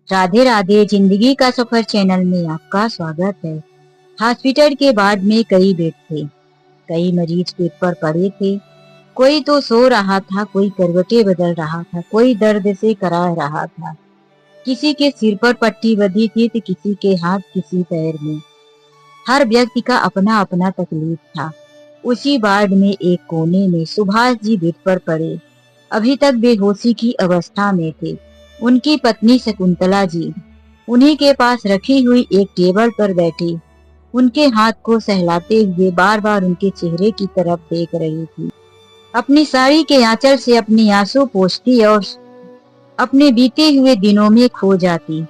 राधे राधे। जिंदगी का सफर चैनल में आपका स्वागत है। हॉस्पिटल के वार्ड में कई बेड थे। कई मरीज बेड पर पड़े थे। कोई तो सो रहा था, कोई करवटें बदल रहा था, कोई दर्द से कराह रहा था। किसी के सिर पर पट्टी बंधी थी तो किसी के हाथ, किसी पैर में। हर व्यक्ति का अपना अपना तकलीफ था। उसी वार्ड में एक कोने में सुभाष जी बेड पर पड़े, अभी तक बेहोशी की अवस्था में थे। उनकी पत्नी शकुंतला जी उन्हीं के पास रखी हुई एक टेबल पर बैठी, उनके हाथ को सहलाते हुए बार बार उनके चेहरे की तरफ देख रही थी। अपनी साड़ी के आंचल से अपनी आंसू पोंछती और अपने बीते हुए दिनों में खो जाती।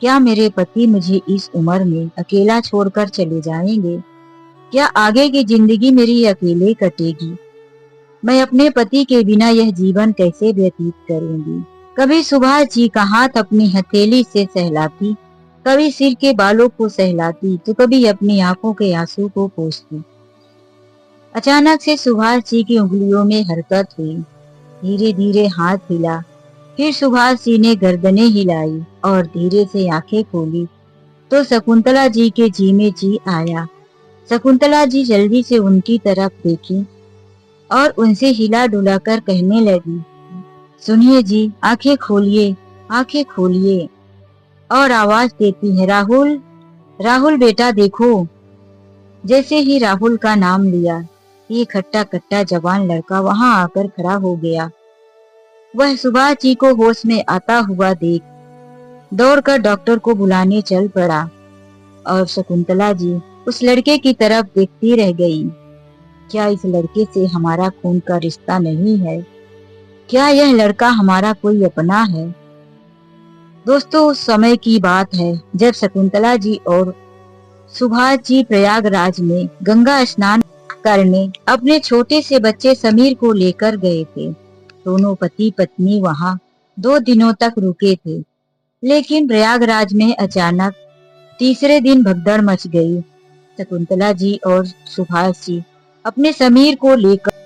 क्या मेरे पति मुझे इस उम्र में अकेला छोड़कर चले जाएंगे? क्या आगे की जिंदगी मेरी अकेले कटेगी? मैं अपने पति के बिना यह जीवन कैसे व्यतीत करूंगी? कभी सुभाष जी का हाथ अपनी हथेली से सहलाती, कभी सिर के बालों को सहलाती, तो कभी अपनी आंखों के आंसू को पोंछती। अचानक से सुभाष जी की उंगलियों में हरकत हुई। धीरे धीरे हाथ हिला। फिर सुभाष जी ने गर्दनें हिलाई और धीरे से आंखें खोली तो शकुंतला जी के जी में जी आया। शकुंतला जी जल्दी से उनकी तरफ देखी और उनसे हिला डुला कर कहने लगी, सुनिए जी, आंखें खोलिए, आंखें खोलिए। और आवाज देती है, राहुल, राहुल बेटा देखो। जैसे ही राहुल का नाम लिया, ये खट्टा कट्टा जवान लड़का वहां आकर खड़ा हो गया। वह सुभाष जी को होश में आता हुआ देख दौड़कर डॉक्टर को बुलाने चल पड़ा और शकुंतला जी उस लड़के की तरफ देखती रह गई। क्या इस लड़के से हमारा खून का रिश्ता नहीं है? क्या यह लड़का हमारा कोई अपना है? दोस्तों, उस समय की बात है जब शकुंतला जी और सुभाष जी प्रयागराज में गंगा स्नान करने अपने छोटे से बच्चे समीर को लेकर गए थे। दोनों पति पत्नी वहां 2 दिनों तक रुके थे, लेकिन प्रयागराज में अचानक तीसरे दिन भगदड़ मच गई। शकुंतला जी और सुभाष जी अपने समीर को लेकर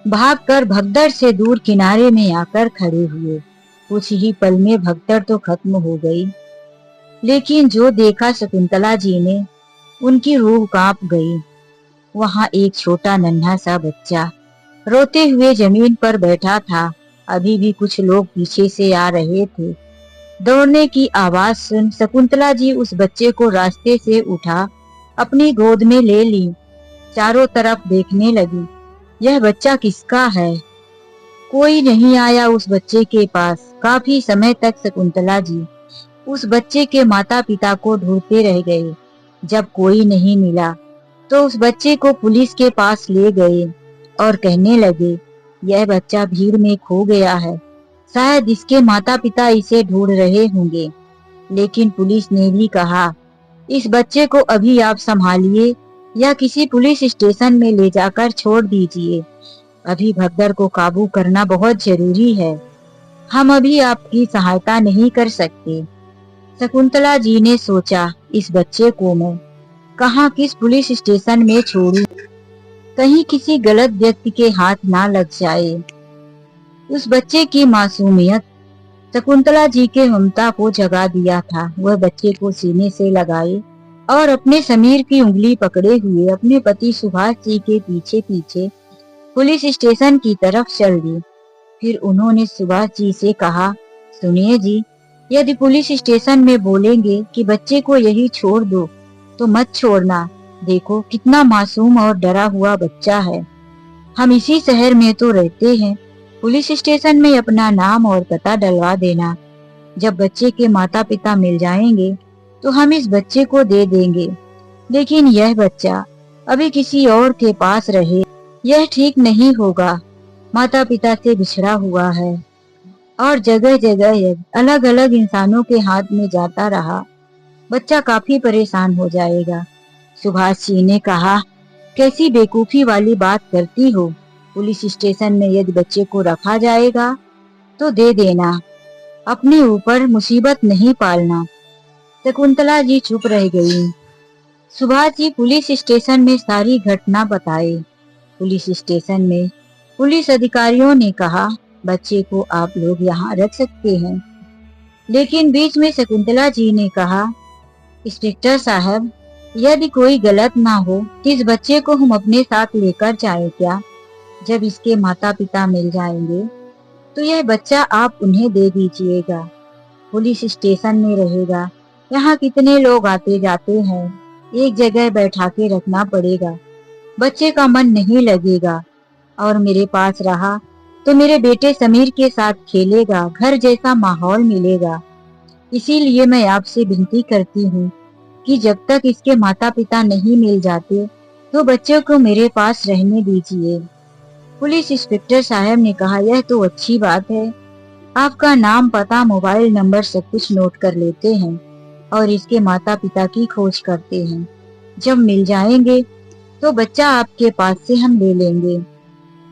भागकर भगदड़ से दूर किनारे में आकर खड़े हुए। कुछ ही पल में भगदड़ तो खत्म हो गई, लेकिन जो देखा शकुंतला जी ने, उनकी रूह कांप गई। वहां एक छोटा नन्हा सा बच्चा रोते हुए जमीन पर बैठा था। अभी भी कुछ लोग पीछे से आ रहे थे। दौड़ने की आवाज सुन शकुंतला जी उस बच्चे को रास्ते से उठा अपनी गोद में ले ली। चारों तरफ देखने लगी, यह बच्चा किसका है? कोई नहीं आया उस बच्चे के पास। काफी समय तक शकुंतला जी उस बच्चे के माता पिता को ढूंढते रह गए। जब कोई नहीं मिला तो उस बच्चे को पुलिस के पास ले गए और कहने लगे, यह बच्चा भीड़ में खो गया है, शायद इसके माता पिता इसे ढूंढ रहे होंगे। लेकिन पुलिस ने भी कहा, इस बच्चे को अभी आप संभालिए या किसी पुलिस स्टेशन में ले जाकर छोड़ दीजिए। अभी भगदड़ को काबू करना बहुत जरूरी है। हम अभी आपकी सहायता नहीं कर सकते। शकुंतला जी ने सोचा, इस बच्चे को मैं कहाँ किस पुलिस स्टेशन में छोड़ूं, कहीं किसी गलत व्यक्ति के हाथ ना लग जाए। उस बच्चे की मासूमियत शकुंतला जी के ममता को जगा दिया था। वह बच्चे को सीने से लगाए और अपने समीर की उंगली पकड़े हुए अपने पति सुभाष जी के पीछे पीछे पुलिस स्टेशन की तरफ चल दी। फिर उन्होंने सुभाष जी से कहा, सुनिए जी, यदि पुलिस स्टेशन में बोलेंगे कि बच्चे को यही छोड़ दो तो मत छोड़ना। देखो कितना मासूम और डरा हुआ बच्चा है। हम इसी शहर में तो रहते हैं। पुलिस स्टेशन में अपना नाम और पता डलवा देना। जब बच्चे के माता पिता मिल जाएंगे तो हम इस बच्चे को दे देंगे। लेकिन यह बच्चा अभी किसी और के पास रहे, यह ठीक नहीं होगा। माता पिता से बिछड़ा हुआ है और जगह जगह अलग अलग इंसानों के हाथ में जाता रहा। बच्चा काफी परेशान हो जाएगा। सुभाष जी ने कहा, कैसी बेवकूफी वाली बात करती हो? पुलिस स्टेशन में यदि बच्चे को रखा जाएगा तो दे देना, अपने ऊपर मुसीबत नहीं पालना। शकुंतला जी चुप रह गई। सुभाष जी पुलिस स्टेशन में सारी घटना बताए। पुलिस स्टेशन में पुलिस अधिकारियों ने कहा, बच्चे को आप लोग यहाँ रख सकते हैं, लेकिन बीच में शकुंतला जी ने कहा, इंस्पेक्टर साहब, यदि कोई गलत ना हो इस बच्चे को हम अपने साथ लेकर जाएं क्या? जब इसके माता पिता मिल जाएंगे तो यह बच्चा आप उन्हें दे दीजिएगा। पुलिस स्टेशन में रहेगा, यहाँ कितने लोग आते जाते हैं, एक जगह बैठा के रखना पड़ेगा, बच्चे का मन नहीं लगेगा। और मेरे पास रहा तो मेरे बेटे समीर के साथ खेलेगा, घर जैसा माहौल मिलेगा। इसीलिए मैं आपसे विनती करती हूँ कि जब तक इसके माता पिता नहीं मिल जाते तो बच्चे को मेरे पास रहने दीजिए। पुलिस इंस्पेक्टर साहब ने कहा, यह तो अच्छी बात है, आपका नाम, पता, मोबाइल नंबर सब कुछ नोट कर लेते हैं और इसके माता पिता की खोज करते हैं। जब मिल जाएंगे तो बच्चा आपके पास से हम ले लेंगे।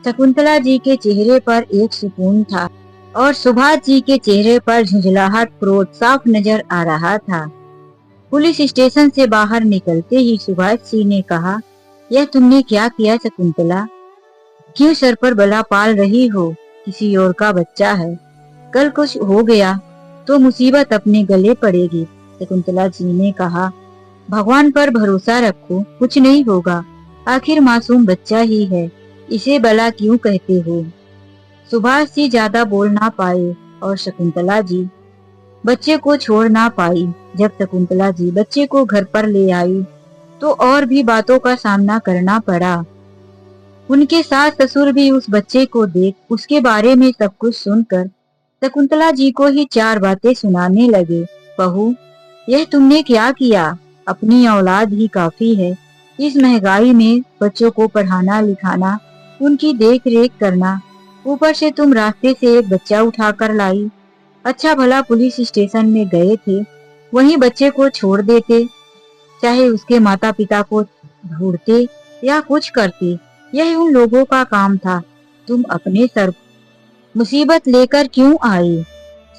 शकुंतला जी के चेहरे पर एक सुकून था और सुभाष जी के चेहरे पर झुंझलाहट, क्रोध साफ नजर आ रहा था। पुलिस स्टेशन से बाहर निकलते ही सुभाष जी ने कहा, यह तुमने क्या किया शकुंतला? क्यों सर पर बला पाल रही हो? किसी और का बच्चा है, कल कुछ हो गया तो मुसीबत अपने गले पड़ेगी। शकुंतला जी ने कहा, भगवान पर भरोसा रखो, कुछ नहीं होगा, आखिर मासूम बच्चा ही है, इसे बला क्यों कहते हो? सुभाष जी ज्यादा बोल ना पाए और शकुंतला जी बच्चे को छोड़ ना पाई। जब शकुंतला जी बच्चे को घर पर ले आई तो और भी बातों का सामना करना पड़ा। उनके सास ससुर भी उस बच्चे को देख, उसके बारे में सब कुछ सुनकर शकुंतला जी को ही चार बातें सुनाने लगे। बहू, यह तुमने क्या किया? अपनी औलाद ही काफी है, इस महंगाई में बच्चों को पढ़ाना लिखाना, उनकी देख रेख करना, ऊपर से तुम रास्ते से एक बच्चा उठाकर लाई। अच्छा भला पुलिस स्टेशन में गए थे, वहीं बच्चे को छोड़ देते, चाहे उसके माता पिता को ढूंढते या कुछ करते, यह उन लोगों का काम था। तुम अपने सर मुसीबत लेकर क्यों आए?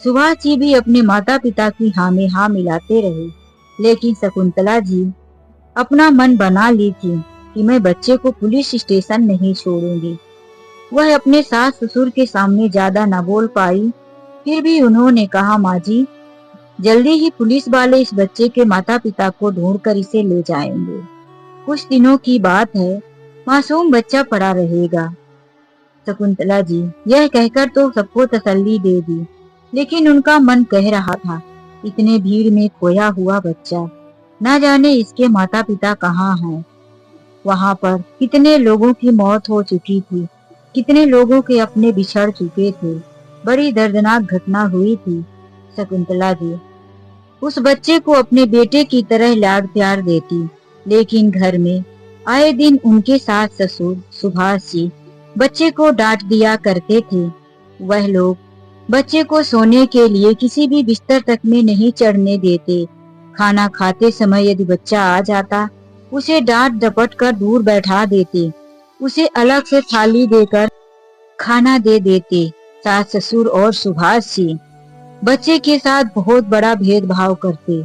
सुभाष जी भी अपने माता पिता की हाँ में हाँ मिलाते रहे, लेकिन शकुंतला जी अपना मन बना ली थी कि मैं बच्चे को पुलिस स्टेशन नहीं छोड़ूंगी। वह अपने सास ससुर के सामने ज्यादा न बोल पाई, फिर भी उन्होंने कहा, माँ जी, जल्दी ही पुलिस वाले इस बच्चे के माता पिता को ढूंढकर इसे ले जाएंगे। कुछ दिनों की बात है, मासूम बच्चा पड़ा रहेगा। शकुंतला जी यह कहकर तो सबको तसल्ली दे दी, लेकिन उनका मन कह रहा था, इतने भीड़ में खोया हुआ बच्चा, न जाने इसके माता पिता कहाँ हैं। वहां पर कितने लोगों की मौत हो चुकी थी, कितने लोगों के अपने बिछड़ चुके थे, बड़ी दर्दनाक घटना हुई थी। शकुंतला जी उस बच्चे को अपने बेटे की तरह लाड प्यार देती, लेकिन घर में आए दिन उनके सास ससुर सुभाष जी बच्चे को डांट दिया करते थे। वह लोग बच्चे को सोने के लिए किसी भी बिस्तर तक में नहीं चढ़ने देते। खाना खाते समय यदि बच्चा आ जाता, उसे डांट डपट कर दूर बैठा देते, उसे अलग से थाली देकर खाना दे देते। सास ससुर और सुभाष जी बच्चे के साथ बहुत बड़ा भेदभाव करते,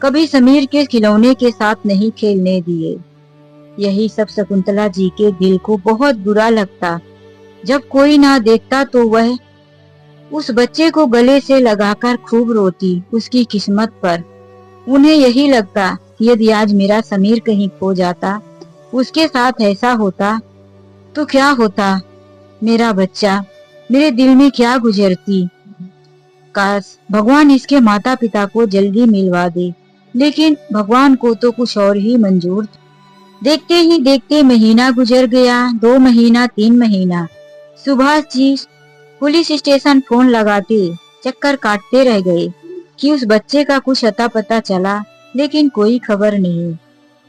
कभी समीर के खिलौने के साथ नहीं खेलने दिए। यही सब शकुंतला जी के दिल को बहुत बुरा लगता। जब कोई ना देखता तो वह उस बच्चे को गले से लगाकर खूब रोती उसकी किस्मत पर। उन्हें यही लगता कि यदि आज मेरा समीर कहीं खो जाता, उसके साथ ऐसा होता तो क्या होता, मेरा बच्चा, मेरे दिल में क्या गुजरती। काश भगवान इसके माता पिता को जल्दी मिलवा दे, लेकिन भगवान को तो कुछ और ही मंजूर था। देखते ही देखते महीना गुजर गया, 2 महीना, 3 महीना। Subhash ji police station phone लगाते, चक्कर काटते रह गए कि उस बच्चे का कुछ अता पता चला, लेकिन कोई खबर नहीं।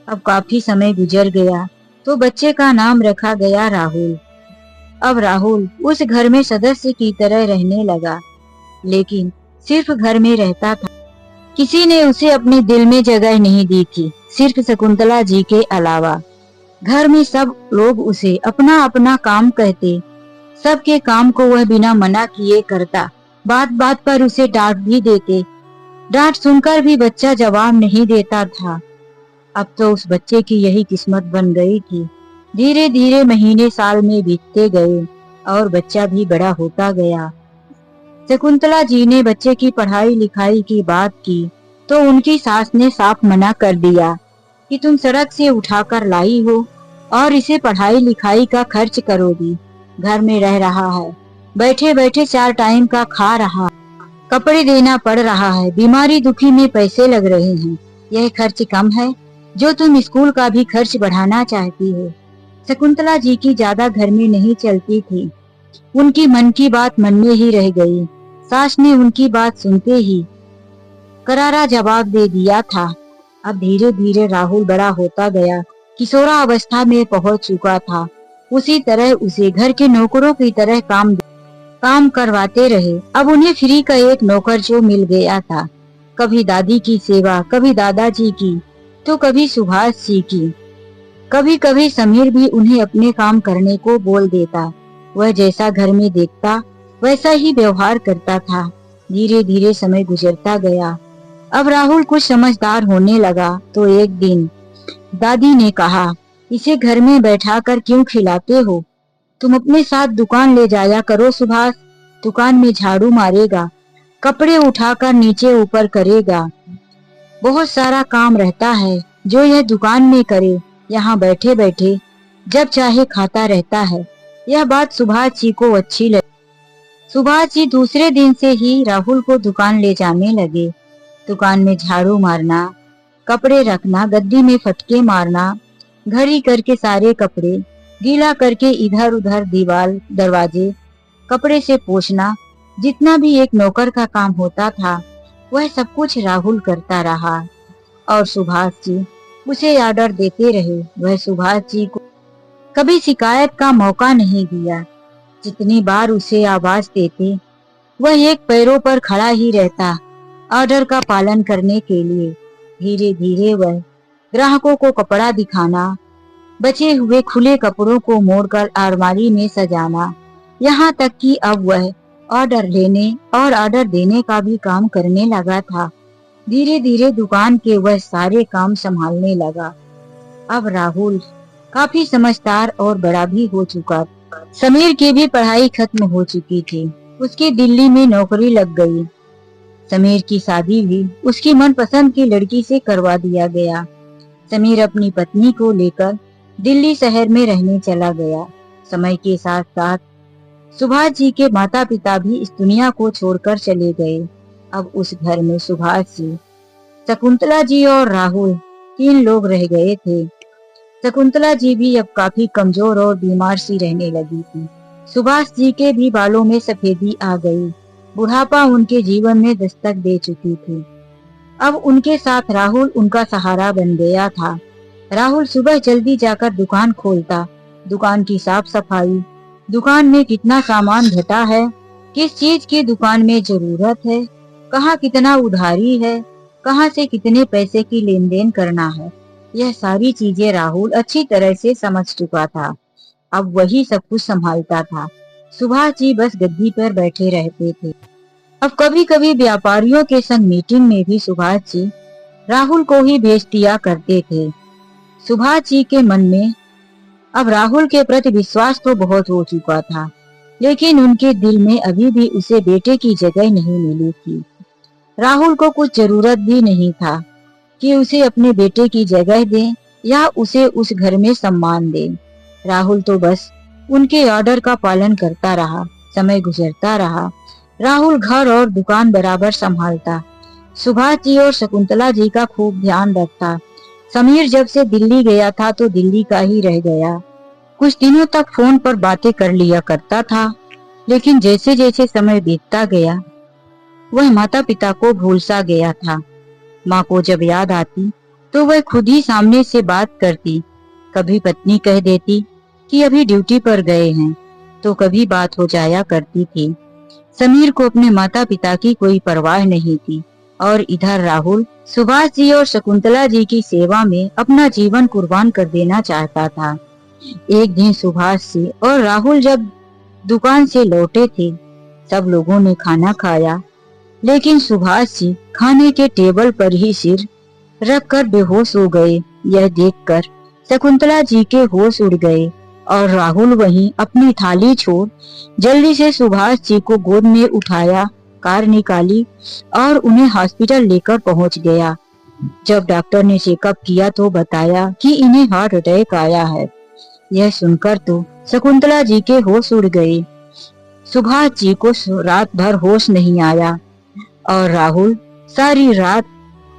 अब काफी समय गुजर गया तो बच्चे का नाम रखा गया राहुल। अब राहुल उस घर में सदस्य की तरह रहने लगा, लेकिन सिर्फ घर में रहता था। किसी ने उसे अपने दिल में जगह नहीं दी थी, सिर्फ शकुंतला जी के अलावा। घर में सब लोग उसे अपना अपना काम कहते, सबके काम को वह बिना मना किए करता, बात बात पर उसे डांट भी देते। डांट सुनकर भी बच्चा जवाब नहीं देता था। अब तो उस बच्चे की यही किस्मत बन गई थी। धीरे धीरे महीने साल में बीतते गए और बच्चा भी बड़ा होता गया। शकुंतला जी ने बच्चे की पढ़ाई लिखाई की बात की तो उनकी सास ने साफ मना कर दिया कि तुम सड़क से उठाकर लाई हो और इसे पढ़ाई लिखाई का खर्च करोगी। घर में रह रहा है, बैठे बैठे 4 टाइम का खा रहा, कपड़े देना पड़ रहा है, बीमारी दुखी में पैसे लग रहे हैं। यह खर्च कम है जो तुम स्कूल का भी खर्च बढ़ाना चाहती हो। शकुंतला जी की ज्यादा घर में नहीं चलती थी, उनकी मन की बात मन में ही रह गई। सास ने उनकी बात सुनते ही करारा जवाब दे दिया था। अब धीरे धीरे राहुल बड़ा होता गया, किशोरावस्था में पहुंच चुका था। उसी तरह उसे घर के नौकरों की तरह काम करवाते रहे। अब उन्हें फ्री का एक नौकर जो मिल गया था, कभी दादी की सेवा, कभी दादाजी की, तो कभी सुभाष जी की। कभी कभी समीर भी उन्हें अपने काम करने को बोल देता। वह जैसा घर में देखता वैसा ही व्यवहार करता था। धीरे धीरे समय गुजरता गया। अब राहुल कुछ समझदार होने लगा तो एक दिन दादी ने कहा, इसे घर में बैठा कर क्यों खिलाते हो? तुम अपने साथ दुकान ले जाया करो सुभाष। दुकान में झाड़ू मारेगा, कपड़े उठाकर नीचे ऊपर करेगा, बहुत सारा काम रहता है जो यह दुकान में करे, यहाँ बैठे बैठे जब चाहे खाता रहता है। यह बात सुभाष जी को अच्छी लगी। सुभाष जी दूसरे दिन से ही राहुल को दुकान ले जाने लगे। दुकान में झाड़ू मारना, कपड़े रखना, गद्दी में फटके मारना, घड़ी करके सारे कपड़े गीला करके इधर उधर दीवार दरवाजे कपड़े से पोंछना, जितना भी एक नौकर का काम होता था वह सब कुछ राहुल करता रहा और सुभाष जी उसे ऑर्डर देते रहे। वह सुभाष जी को कभी शिकायत का मौका नहीं दिया। जितनी बार उसे आवाज देते वह एक पैरों पर खड़ा ही रहता ऑर्डर का पालन करने के लिए। धीरे धीरे वह ग्राहकों को कपड़ा दिखाना, बचे हुए खुले कपड़ों को मोड़कर अलमारी में सजाना, यहाँ तक कि अब वह ऑर्डर लेने और ऑर्डर देने का भी काम करने लगा था। धीरे धीरे दुकान के वह सारे काम संभालने लगा। अब राहुल काफी समझदार और बड़ा भी हो चुका। समीर की भी पढ़ाई खत्म हो चुकी थी, उसकी दिल्ली में नौकरी लग गई। समीर की शादी भी उसकी मनपसंद की लड़की से करवा दिया गया। समीर अपनी पत्नी को लेकर दिल्ली शहर में रहने चला गया। समय के साथ साथ सुभाष जी के माता पिता भी इस दुनिया को छोड़कर चले गए। अब उस घर में सुभाष जी, शकुंतला जी और राहुल 3 लोग रह गए थे। शकुंतला जी भी अब काफी कमजोर और बीमार सी रहने लगी थी। सुभाष जी के भी बालों में सफेदी आ गई। बुढ़ापा उनके जीवन में दस्तक दे चुकी थी। अब उनके साथ राहुल उनका सहारा बन गया था। राहुल सुबह जल्दी जाकर दुकान खोलता, दुकान की साफ सफाई, दुकान में कितना सामान घटा है, किस चीज की दुकान में जरूरत है, कहाँ कितना उधारी है, कहाँ से कितने पैसे की लेन देन करना है, यह सारी चीजें राहुल अच्छी तरह से समझ चुका था। अब वही सब कुछ संभालता था। सुभाष जी बस गद्दी पर बैठे रहते थे। अब कभी कभी व्यापारियों के संग मीटिंग में भी सुभाष जी राहुल को ही भेज दिया करते थे। सुभाष जी के मन में अब राहुल के प्रति विश्वास तो बहुत हो चुका था, लेकिन उनके दिल में अभी भी उसे बेटे की जगह नहीं मिली थी। राहुल को कुछ जरूरत भी नहीं था कि उसे अपने बेटे की जगह दें या उसे उस घर में सम्मान दें। राहुल तो बस उनके ऑर्डर का पालन करता रहा। समय गुजरता रहा। राहुल घर और दुकान बराबर संभालता। सुभाष जी और शकुंतला जी का खूब ध्यान रखता। समीर जब से दिल्ली गया था तो दिल्ली का ही रह गया। कुछ दिनों तक फोन पर बातें कर लिया करता था, लेकिन जैसे जैसे समय बीतता गया वह माता पिता को भूल सा गया था। माँ को जब याद आती तो वह खुद ही सामने से बात करती। कभी पत्नी कह देती कि अभी ड्यूटी पर गए हैं, तो कभी बात हो जाया करती थी। समीर को अपने माता पिता की कोई परवाह नहीं थी और इधर राहुल सुभाष जी और शकुंतला जी की सेवा में अपना जीवन कुर्बान कर देना चाहता था। एक दिन सुभाष जी और राहुल जब दुकान से लौटे थे, सब लोगों ने खाना खाया, लेकिन सुभाष जी खाने के टेबल पर ही सिर रखकर बेहोश हो गए। यह देखकर शकुंतला जी के होश उड़ गए और राहुल वहीं अपनी थाली छोड़ जल्दी से सुभाष जी को गोद में उठाया कार निकाली और उन्हें हॉस्पिटल लेकर पहुंच गया। जब डॉक्टर ने चेकअप किया तो बताया कि इन्हें हार्ट अटैक आया है। यह सुनकर तो शकुंतला जी के होश उड़ गए। सुभाष जी को रात भर होश नहीं आया और राहुल सारी रात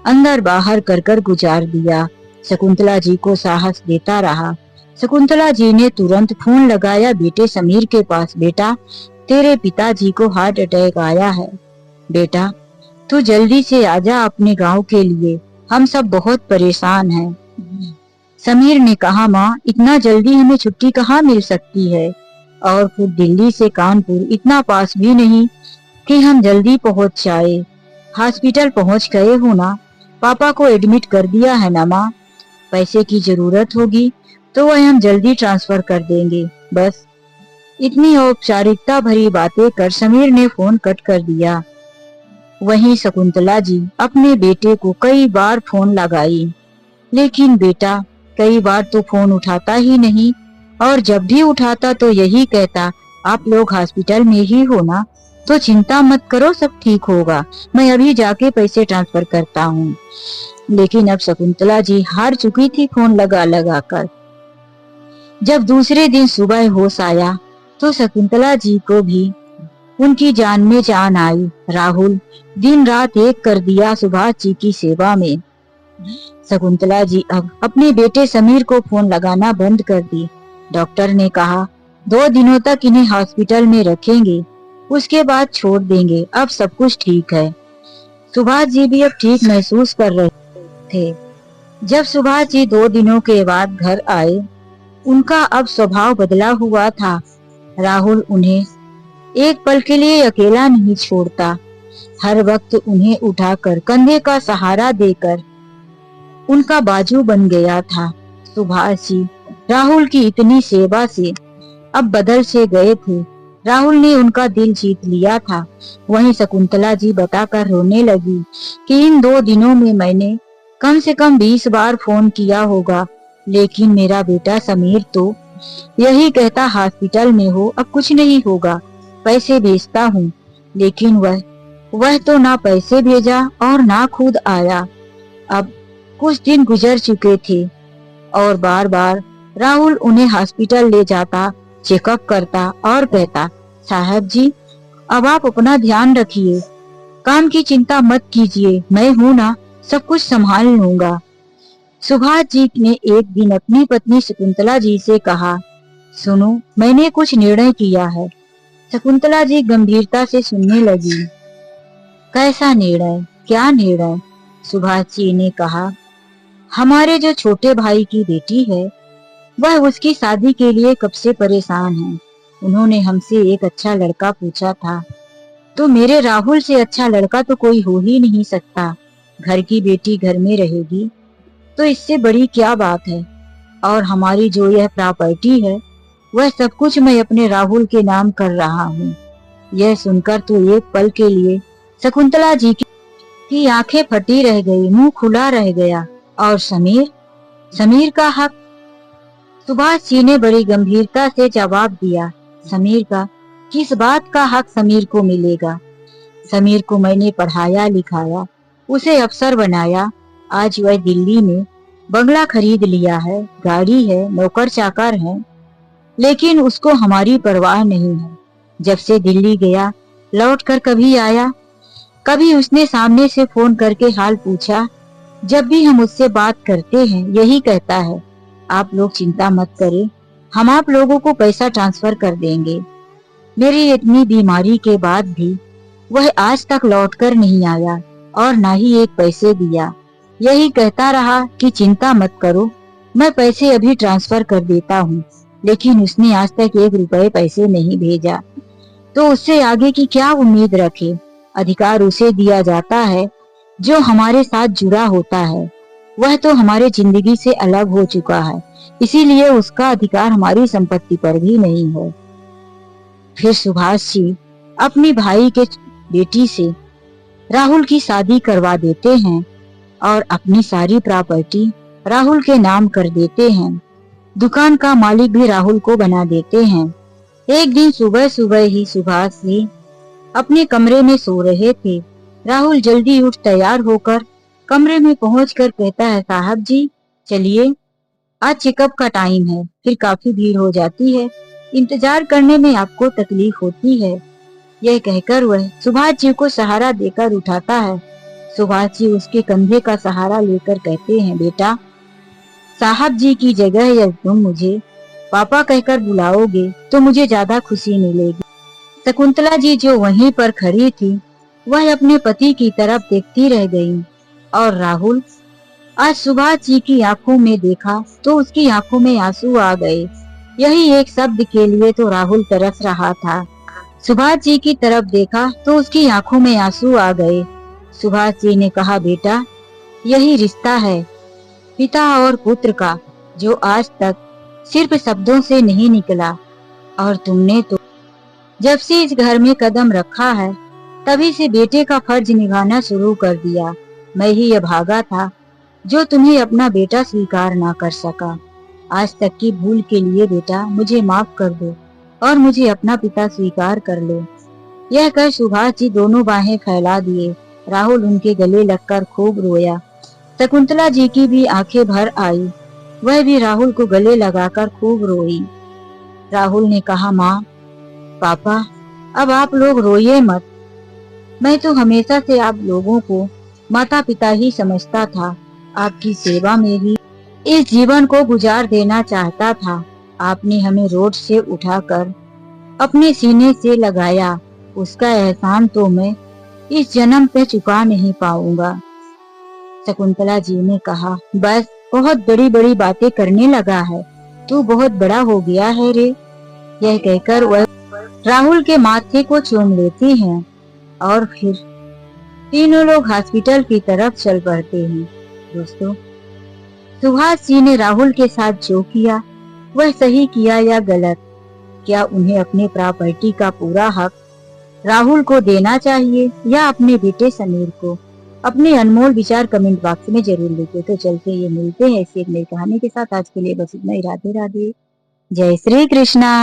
अंदर बाहर कर कर गुजार दिया। शकुंतला जी को साहस देता रहा। शकुंतला जी ने तुरंत फोन लगाया बेटे समीर के पास। बेटा, तेरे पिताजी को हार्ट अटैक आया है। बेटा, तू जल्दी से आजा अपने गांव के लिए, हम सब बहुत परेशान हैं। समीर ने कहा, माँ, इतना जल्दी हमें छुट्टी कहाँ मिल सकती है, और फिर दिल्ली से कानपुर इतना पास भी नहीं कि हम जल्दी पहुंच जाए। हॉस्पिटल पहुंच गए हो ना? पापा को एडमिट कर दिया है ना माँ? पैसे की जरूरत होगी तो वह हम जल्दी ट्रांसफर कर देंगे। बस इतनी औपचारिकता भरी बातें कर समीर ने फोन कट कर दिया। वहीं शकुंतला जी अपने बेटे को कई बार फोन लगाई, लेकिन बेटा कई बार तो फोन उठाता ही नहीं, और जब भी उठाता तो यही कहता, आप लोग हॉस्पिटल में ही हो ना, तो चिंता मत करो, सब ठीक होगा, मैं अभी जाके पैसे ट्रांसफर करता हूँ। लेकिन अब शकुंतला जी हार चुकी थी फोन लगा लगा कर। जब दूसरे दिन सुबह होश आया तो शकुंतला जी को भी उनकी जान में जान आई। राहुल दिन रात एक कर दिया सुभाष जी की सेवा में। शकुंतला जी अब अपने बेटे समीर को फोन लगाना बंद कर दी। डॉक्टर ने कहा 2 दिनों तक इन्हें हॉस्पिटल में रखेंगे, उसके बाद छोड़ देंगे, अब सब कुछ ठीक है। सुभाष जी भी अब ठीक महसूस कर रहे थे। जब सुभाष जी 2 दिनों के बाद घर आए, उनका अब स्वभाव बदला हुआ था। राहुल उन्हें एक पल के लिए अकेला नहीं छोड़ता। हर वक्त उन्हें उठाकर कंधे का सहारा देकर उनका बाजू बन गया था। सुभाष जी राहुल की इतनी सेवा से अब बदल से गए थे। राहुल ने उनका दिल जीत लिया था। वहीं शकुंतला जी बताकर रोने लगी कि इन 2 दिनों में मैंने कम से कम 20 बार फोन किया होगा, लेकिन मेरा बेटा समीर तो यही कहता, हॉस्पिटल में हो, अब कुछ नहीं होगा, पैसे भेजता हूँ। लेकिन वह तो ना पैसे भेजा और ना खुद आया। अब कुछ दिन गुजर चुके थे और बार बार राहुल उन्हें हॉस्पिटल ले जाता, चेकअप करता और कहता, साहब जी अब आप अपना ध्यान रखिए, काम की चिंता मत कीजिए, मैं हूँ ना, सब कुछ संभाल लूंगा। सुभाष जी ने एक दिन अपनी पत्नी शकुंतला जी से कहा, सुनो, मैंने कुछ निर्णय किया है। शकुंतला जी गंभीरता से सुनने लगी। कैसा निर्णय? क्या निर्णय? सुभाष जी ने कहा, हमारे जो छोटे भाई की बेटी है, वह उसकी शादी के लिए कब से परेशान है। उन्होंने हमसे एक अच्छा लड़का पूछा था, तो मेरे राहुल से अच्छा लड़का तो कोई हो ही नहीं सकता। घर की बेटी घर में रहेगी तो इससे बड़ी क्या बात है। और हमारी जो यह प्रॉपर्टी है, वह सब कुछ मैं अपने राहुल के नाम कर रहा हूँ। यह सुनकर तो एक पल के लिए शकुंतला जी की आंखें फटी रह गई, मुंह खुला रह गया। और समीर का हक? सुभाष जी ने बड़ी गंभीरता से जवाब दिया, समीर का? किस बात का हक समीर को मिलेगा? समीर को मैंने पढ़ाया लिखाया, उसे अफसर बनाया, आज वह दिल्ली में बंगला खरीद लिया है, गाड़ी है, नौकर चाकर है, लेकिन उसको हमारी परवाह नहीं है। जब से दिल्ली गया, लौट कर कभी आया? कभी उसने सामने से फोन करके हाल पूछा? जब भी हम उससे बात करते हैं यही कहता है, आप लोग चिंता मत करें, हम आप लोगों को पैसा ट्रांसफर कर देंगे। मेरी इतनी बीमारी के बाद भी वह आज तक लौटकर नहीं आया और ना ही एक पैसे दिया। यही कहता रहा कि चिंता मत करो, मैं पैसे अभी ट्रांसफर कर देता हूँ, लेकिन उसने आज तक 1 रुपए पैसे नहीं भेजा। तो उससे आगे की क्या उम्मीद रखे? अधिकार उसे दिया जाता है जो हमारे साथ जुड़ा होता है। वह तो हमारे जिंदगी से अलग हो चुका है, इसीलिए उसका अधिकार हमारी संपत्ति पर भी नहीं है। फिर सुभाष जी अपनी भाई के बेटी से राहुल की शादी करवा देते हैं और अपनी सारी प्रॉपर्टी राहुल के नाम कर देते हैं। दुकान का मालिक भी राहुल को बना देते हैं। एक दिन सुबह सुबह ही सुभाष जी अपने कमरे में सो रहे थे। राहुल जल्दी उठ तैयार होकर कमरे में पहुंचकर कहता है, साहब जी चलिए, आज चेकअप का टाइम है, फिर काफी भीड़ हो जाती है, इंतजार करने में आपको तकलीफ होती है। यह कहकर वह सुभाष जी को सहारा देकर उठाता है। सुभाष जी उसके कंधे का सहारा लेकर कहते हैं, बेटा, साहब जी की जगह यदि तुम मुझे पापा कहकर बुलाओगे तो मुझे ज्यादा खुशी मिलेगी। शकुंतला जी जो वहीं पर खड़ी थी, वह अपने पति की तरफ देखती रह गई। और राहुल आज सुभाष जी की आंखों में देखा तो उसकी आंखों में आंसू आ गए। यही एक शब्द के लिए तो राहुल तरस रहा था। सुभाष जी की तरफ देखा तो उसकी आंखों में आंसू आ गए। सुभाष जी ने कहा, बेटा, यही रिश्ता है पिता और पुत्र का, जो आज तक सिर्फ शब्दों से नहीं निकला। और तुमने तो जब से इस घर में कदम रखा है, तभी से बेटे का फर्ज निभाना शुरू कर दिया। मैं ही अभागा था जो तुम्हें अपना बेटा स्वीकार ना कर सका। आज तक की भूल के लिए बेटा मुझे माफ कर दो और मुझे अपना पिता स्वीकार कर लो। यह कर सुभाष जी दोनों बाहें फैला दिए। राहुल उनके गले लगकर खूब रोया। शकुंतला जी की भी आंखें भर आई, वह भी राहुल को गले लगाकर खूब रोई। राहुल ने कहा, माँ, पापा, अब आप लोग रोइए मत। मैं तो हमेशा से आप लोगों को माता पिता ही समझता था। आपकी सेवा में ही इस जीवन को गुजार देना चाहता था। आपने हमें रोड से उठाकर अपने सीने से लगाया, उसका एहसान तो मैं इस जन्म पे चुका नहीं पाऊंगा। शकुंतला जी ने कहा, बस बहुत बड़ी बड़ी बातें करने लगा है, तू बहुत बड़ा हो गया है रे। यह कहकर वह राहुल के माथे को चूम लेती हैं और फिर तीनों लोग हॉस्पिटल की तरफ चल पड़ते हैं। दोस्तों, सुभाष जी ने राहुल के साथ जो किया वह सही किया या गलत? क्या उन्हें अपने प्रॉपर्टी का पूरा हक राहुल को देना चाहिए या अपने बेटे समीर को? अपने अनमोल विचार कमेंट बॉक्स में जरूर लिखिए। तो चलते ये मिलते हैं ऐसी एक नई कहानी के साथ। आज के लिए बस इतना ही। राधे राधे, जय श्री कृष्णा।